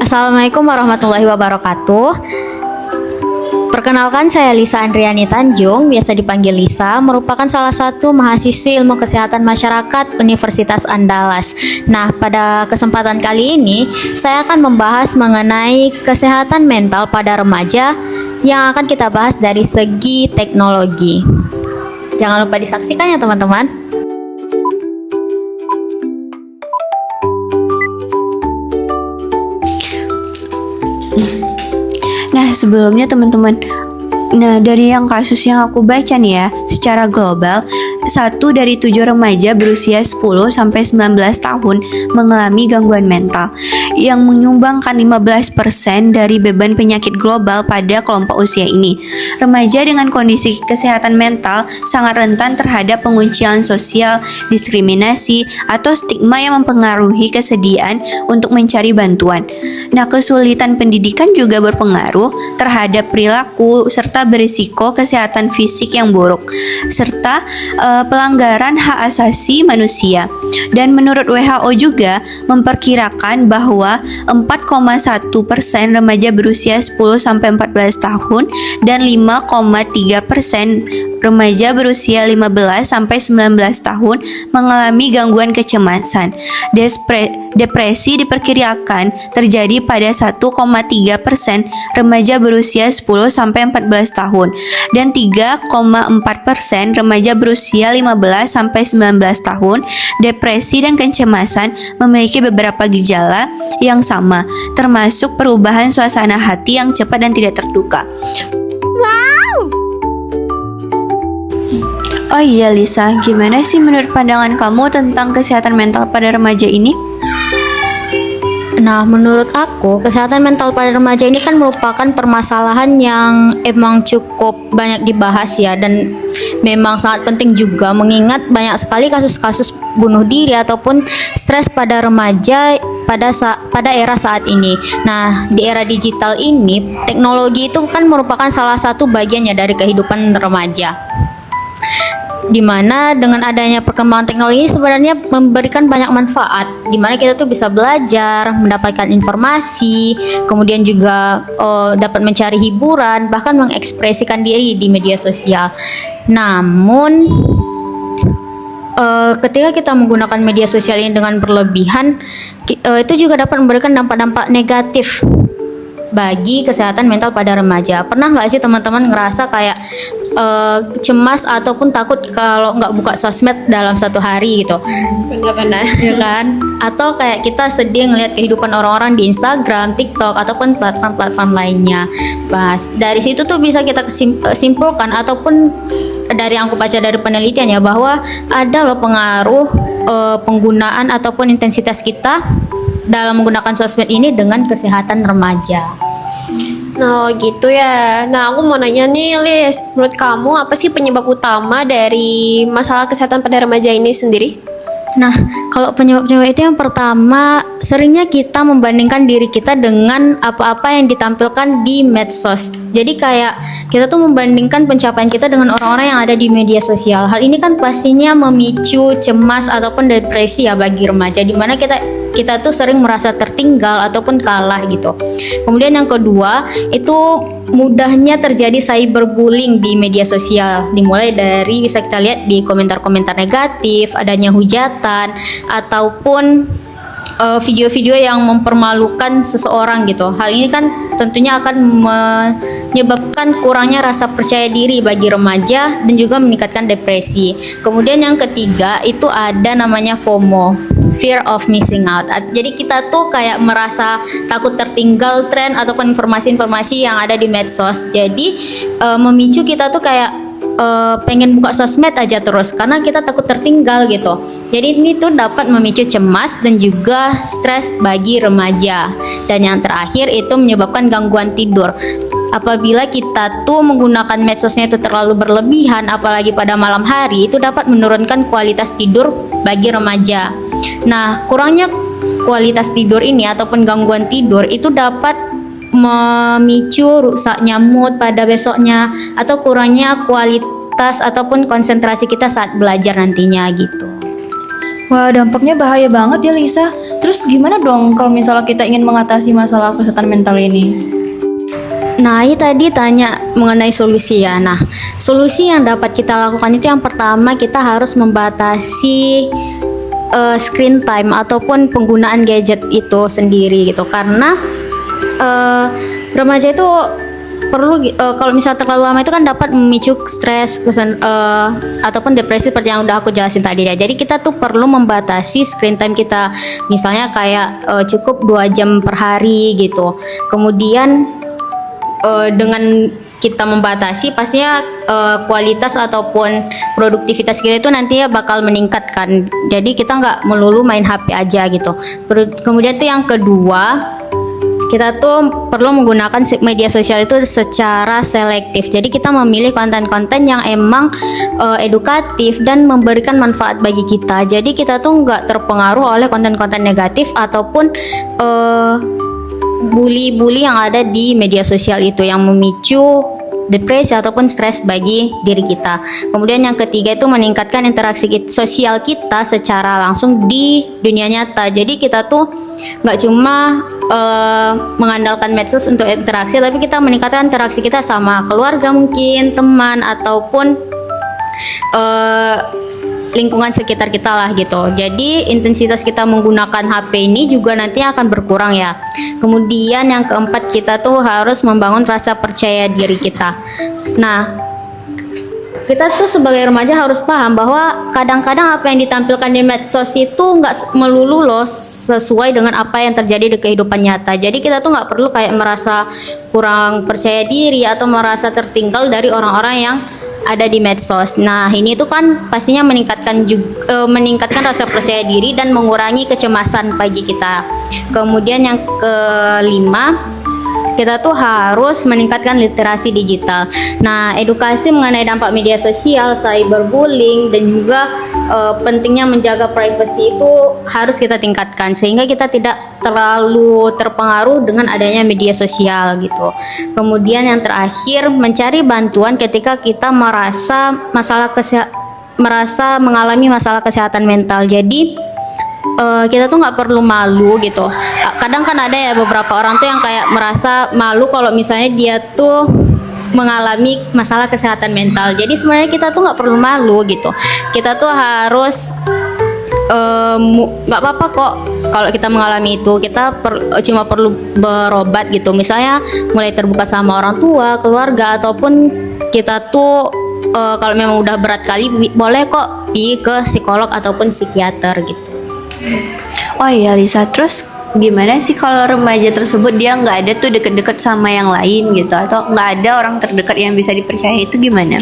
Assalamualaikum warahmatullahi wabarakatuh. Perkenalkan, saya Lisa Andriani Tanjung, biasa dipanggil Lisa, merupakan salah satu mahasiswi Ilmu Kesehatan Masyarakat Universitas Andalas. Nah, pada kesempatan kali ini, saya akan membahas mengenai kesehatan mental pada remaja yang akan kita bahas dari segi teknologi. Jangan lupa disaksikan ya teman-teman. Nah, sebelumnya teman-teman, dari yang kasus yang aku baca nih ya, secara global, 1 dari 7 remaja berusia 10 sampai 19 tahun mengalami gangguan mental yang menyumbangkan 15% dari beban penyakit global pada kelompok usia ini. Remaja dengan kondisi kesehatan mental sangat rentan terhadap penguncian sosial, diskriminasi, atau stigma yang mempengaruhi kesediaan untuk mencari bantuan. Nah, kesulitan pendidikan juga berpengaruh terhadap perilaku serta berisiko kesehatan fisik yang buruk, serta pelanggaran hak asasi manusia. Dan menurut WHO juga memperkirakan bahwa 4,1% remaja berusia 10 sampai 14 tahun dan 5,3% remaja berusia 15 sampai 19 tahun mengalami gangguan kecemasan. Depresi diperkirakan terjadi pada 1,3% remaja berusia 10 sampai 14 tahun dan 3,4% remaja berusia 15 sampai 19 tahun. Depresi dan kecemasan memiliki beberapa gejala yang sama, termasuk perubahan suasana hati yang cepat dan tidak terduga. Oh iya Lisa, gimana sih menurut pandangan kamu tentang kesehatan mental pada remaja ini? Nah, menurut aku, kesehatan mental pada remaja ini kan merupakan permasalahan yang emang cukup banyak dibahas ya, dan memang sangat penting juga mengingat banyak sekali kasus-kasus bunuh diri ataupun stres pada remaja pada era saat ini. Nah, di era digital ini, teknologi itu kan merupakan salah satu bagiannya dari kehidupan remaja, di mana dengan adanya perkembangan teknologi sebenarnya memberikan banyak manfaat, di mana kita tuh bisa belajar, mendapatkan informasi, kemudian juga dapat mencari hiburan, bahkan mengekspresikan diri di media sosial. Namun ketika kita menggunakan media sosial ini dengan berlebihan, itu juga dapat memberikan dampak-dampak negatif bagi kesehatan mental pada remaja. Pernah nggak sih teman-teman ngerasa kayak cemas ataupun takut kalau nggak buka sosmed dalam satu hari gitu? Pernah. Ya kan? Atau kayak kita sedih ngelihat kehidupan orang-orang di Instagram, TikTok, ataupun platform-platform lainnya. Dari situ tuh bisa kita simpulkan, ataupun dari yang aku baca dari penelitian ya, bahwa ada loh pengaruh penggunaan ataupun intensitas kita dalam menggunakan sosmed ini dengan kesehatan remaja. Nah gitu ya. Nah aku mau nanya nih Lis, menurut kamu apa sih penyebab utama dari masalah kesehatan pada remaja ini sendiri? Nah, kalau penyebab-penyebab itu yang pertama, seringnya kita membandingkan diri kita dengan apa-apa yang ditampilkan di medsos. Jadi kayak kita tuh membandingkan pencapaian kita dengan orang-orang yang ada di media sosial. Hal ini kan pastinya memicu cemas ataupun depresi ya bagi remaja, di mana kita tuh sering merasa tertinggal ataupun kalah gitu. Kemudian yang kedua, itu mudahnya terjadi cyberbullying di media sosial, dimulai dari bisa kita lihat di komentar-komentar negatif, adanya hujatan, ataupun video-video yang mempermalukan seseorang gitu. Hal ini kan tentunya akan menyebabkan kurangnya rasa percaya diri bagi remaja dan juga meningkatkan depresi. Kemudian yang ketiga, itu ada namanya FOMO, fear of missing out. Jadi kita tuh kayak merasa takut tertinggal tren ataupun informasi-informasi yang ada di medsos. Jadi memicu kita tuh kayak pengen buka sosmed aja terus karena kita takut tertinggal gitu. Jadi ini tuh dapat memicu cemas dan juga stres bagi remaja. Dan yang terakhir itu menyebabkan gangguan tidur. Apabila kita tuh menggunakan medsosnya itu terlalu berlebihan, apalagi pada malam hari, itu dapat menurunkan kualitas tidur bagi remaja. Nah, kurangnya kualitas tidur ini ataupun gangguan tidur itu dapat memicu rusaknya mood pada besoknya atau kurangnya kualitas ataupun konsentrasi kita saat belajar nantinya gitu. Wah, dampaknya bahaya banget ya Lisa. Terus gimana dong kalau misalnya kita ingin mengatasi masalah kesehatan mental ini? Nah, ini tadi tanya mengenai solusi ya. Nah, solusi yang dapat kita lakukan itu yang pertama kita harus membatasi screen time ataupun penggunaan gadget itu sendiri gitu. Karena remaja itu perlu kalau misal terlalu lama itu kan dapat memicu stres ataupun depresi seperti yang udah aku jelasin tadi ya. Jadi kita tuh perlu membatasi screen time kita. Misalnya kayak cukup 2 jam per hari gitu. Kemudian dengan kita membatasi pastinya kualitas ataupun produktivitas kita itu nantinya bakal meningkat kan. Jadi kita nggak melulu main HP aja gitu. Kemudian tuh yang kedua, kita tuh perlu menggunakan media sosial itu secara selektif. Jadi kita memilih konten-konten yang emang edukatif dan memberikan manfaat bagi kita. Jadi kita tuh nggak terpengaruh oleh konten-konten negatif ataupun bully-bully yang ada di media sosial itu yang memicu depresi ataupun stres bagi diri kita. Kemudian yang ketiga itu meningkatkan interaksi sosial kita secara langsung di dunia nyata. Jadi kita tuh nggak cuma mengandalkan medsos untuk interaksi, tapi kita meningkatkan interaksi kita sama keluarga mungkin, teman ataupun lingkungan sekitar kita lah gitu. Jadi intensitas kita menggunakan HP ini juga nanti akan berkurang ya. Kemudian yang keempat, kita tuh harus membangun rasa percaya diri kita. Nah, kita tuh sebagai remaja harus paham bahwa kadang-kadang apa yang ditampilkan di medsos itu nggak melulu loh sesuai dengan apa yang terjadi di kehidupan nyata. Jadi kita tuh nggak perlu kayak merasa kurang percaya diri atau merasa tertinggal dari orang-orang yang ada di medsos. Nah, ini tuh kan pastinya meningkatkan rasa percaya diri dan mengurangi kecemasan bagi kita. Kemudian yang kelima, kita tuh harus meningkatkan literasi digital. Nah, edukasi mengenai dampak media sosial, cyberbullying, dan juga pentingnya menjaga privasi itu harus kita tingkatkan sehingga kita tidak terlalu terpengaruh dengan adanya media sosial gitu. Kemudian yang terakhir, mencari bantuan ketika kita merasa mengalami masalah kesehatan mental. Jadi kita tuh nggak perlu malu gitu. Kadang kan ada ya beberapa orang tuh yang kayak merasa malu kalau misalnya dia tuh mengalami masalah kesehatan mental. Jadi sebenarnya kita tuh nggak perlu malu gitu. Kita tuh harus nggak apa-apa kok kalau kita mengalami itu. Kita cuma perlu berobat gitu. Misalnya mulai terbuka sama orang tua, keluarga, ataupun kita tuh kalau memang udah berat kali boleh kok pergi ke psikolog ataupun psikiater gitu. Oh iya Lisa, terus gimana sih kalau remaja tersebut dia nggak ada tuh deket-deket sama yang lain gitu, atau nggak ada orang terdekat yang bisa dipercaya, itu gimana?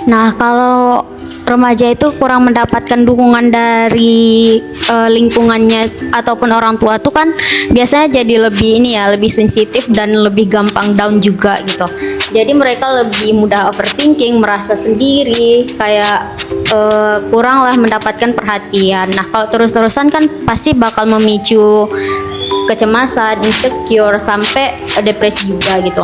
Nah, kalau remaja itu kurang mendapatkan dukungan dari lingkungannya ataupun orang tua tuh kan biasanya jadi lebih lebih sensitif dan lebih gampang down juga gitu. Jadi mereka lebih mudah overthinking, merasa sendiri, kayak kurang lah mendapatkan perhatian. Nah, kalau terus-terusan kan pasti bakal memicu kecemasan, insecure, sampai depresi juga gitu.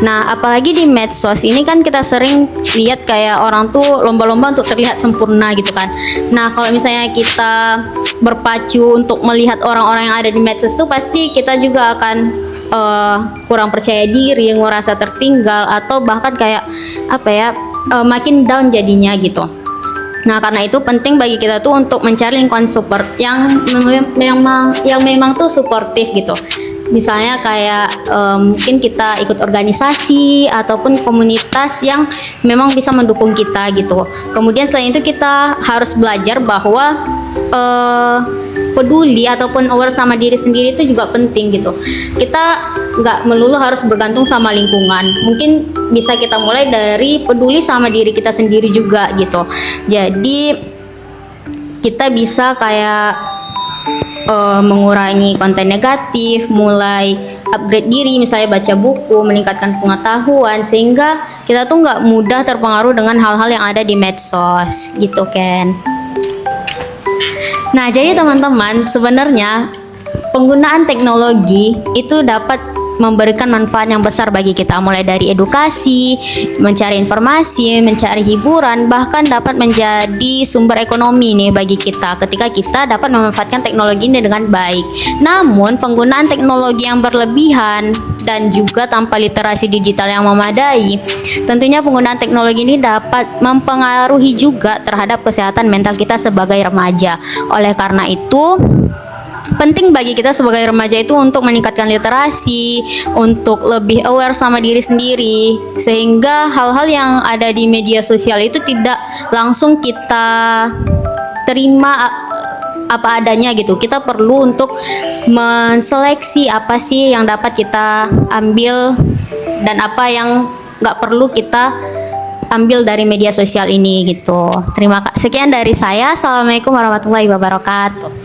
Nah, apalagi di medsos ini kan kita sering lihat kayak orang tuh lomba-lomba untuk terlihat sempurna gitu kan. Nah, kalau misalnya kita berpacu untuk melihat orang-orang yang ada di medsos tuh pasti kita juga akan kurang percaya diri, ngerasa tertinggal, atau bahkan kayak makin down jadinya gitu. Nah, karena itu penting bagi kita tuh untuk mencari lingkungan support yang memang tuh suportif gitu. Misalnya kayak mungkin kita ikut organisasi ataupun komunitas yang memang bisa mendukung kita gitu. Kemudian selain itu kita harus belajar bahwa peduli ataupun aware sama diri sendiri itu juga penting gitu. Kita nggak melulu harus bergantung sama lingkungan. Mungkin bisa kita mulai dari peduli sama diri kita sendiri juga gitu. Jadi kita bisa kayak mengurangi konten negatif, mulai upgrade diri, misalnya baca buku, meningkatkan pengetahuan, sehingga kita tuh nggak mudah terpengaruh dengan hal-hal yang ada di medsos gitu kan. Nah, jadi teman-teman, sebenarnya penggunaan teknologi itu dapat memberikan manfaat yang besar bagi kita, mulai dari edukasi, mencari informasi, mencari hiburan, bahkan dapat menjadi sumber ekonomi nih bagi kita ketika kita dapat memanfaatkan teknologi ini dengan baik. Namun penggunaan teknologi yang berlebihan dan juga tanpa literasi digital yang memadai, tentunya penggunaan teknologi ini dapat mempengaruhi juga terhadap kesehatan mental kita sebagai remaja. Oleh karena itu, penting bagi kita sebagai remaja itu untuk meningkatkan literasi, untuk lebih aware sama diri sendiri, sehingga hal-hal yang ada di media sosial itu tidak langsung kita terima apa adanya gitu. Kita perlu untuk menseleksi apa sih yang dapat kita ambil dan apa yang nggak perlu kita ambil dari media sosial ini gitu. Sekian dari saya. Assalamualaikum warahmatullahi wabarakatuh.